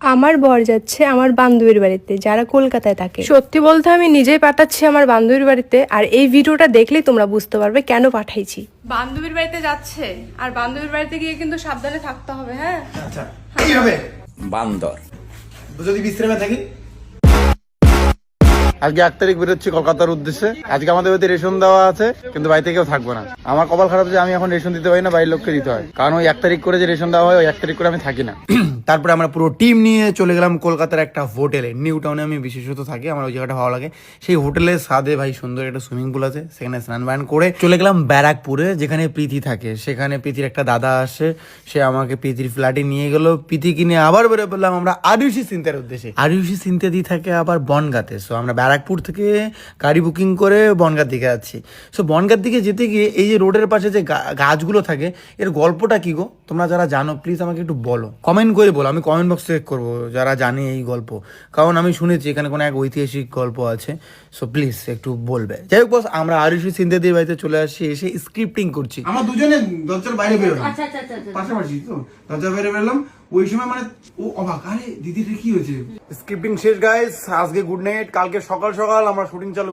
আমার বর যাচ্ছে আমার বান্ধবীর বাড়িতে, যারা কলকাতায় থাকে। সত্যি বলতে আমি নিজেই পাঠাচ্ছি আমার বান্ধবীর বাড়িতে, আর এই ভিডিওটা দেখলেই তোমরা বুঝতে পারবে কেন পাঠাইছি। বান্ধবীর বাড়িতে যাচ্ছে, আর বান্ধবীর বাড়িতে গিয়ে কিন্তু সাবধানে থাকতে হবে। হ্যাঁ, আচ্ছা কি হবে বান্দর যদি বিশ্রামে থাকি। আজকে 1 তারিখ বেরোচ্ছি কলকাতার উদ্দেশ্যে। আজকে আমাদের বাড়িতে রেশন দেওয়া আছে, কিন্তু বাড়িতে কেউ থাকবো না। আমার কপাল খারাপ যে আমি এখন রেশন দিতে পারি না, বাড়ির লোককে দিতে হয়, কারণ ওই 1 তারিখ করে যে রেশন দেওয়া হয় ওই 1 তারিখ করে আমি থাকি না। তারপরে আমরা পুরো টিম নিয়ে চলে গেলাম কলকাতার একটা হোটেলে। নিউ টাউনে আমি বিশেষত থাকি, আমার ওই জায়গাটা ভালো লাগে। সেই হোটেলের সাদে ভাই সুন্দর একটা সুইমিং পুল আছে, সেখানে স্নান বান করে চলে গেলাম ব্যারাকপুরে, যেখানে প্রীতি থাকে। সেখানে প্রীতির একটা দাদা আসে, সে আমাকে প্রীতির ফ্ল্যাটে নিয়ে গেল। প্রীতি কিনে আবার বেরো বললাম আমরা আরিউসি সিনথিয়ার উদ্দেশ্যে। আরিউসি সিনথিয়া থাকে আবার বনগাঁতে। সো আমরা ব্যারাকপুর থেকে গাড়ি বুকিং করে বনগাঁর দিকে যাচ্ছি। সো বনগাঁর দিকে যেতে গিয়ে এই যে রোডের পাশে যে গাছগুলো থাকে, এর গল্পটা কি গো? তোমরা যারা জানো প্লিজ আমাকে একটু বলো, কমেন্ট করে বলো। আমি কমেন্ট বক্সে চেক করবো যারা জানে এই গল্প, কারণ আমি শুনেছি এখানে কোনো এক ঐতিহাসিক গল্প আছে। সো প্লিজ একটু বলবে। যাই হোক বস, আমরা আরিউসি সিনথিয়াদের বাড়িতে চলে আসছি, এসে স্ক্রিপ্টিং করছি। আমরা দুজনে দরজার বাইরে বেরোলাম, পাশাপাশি তো দরজার বাইরে বেরোলাম। ওই সময় মানে ও অবাক, আরে দিদির কি হয়েছে। স্ক্রিপ্টিং শেষ গাইস, আজকে গুড নাইট। কালকে সকাল সকাল আমরা শুটিং চালু।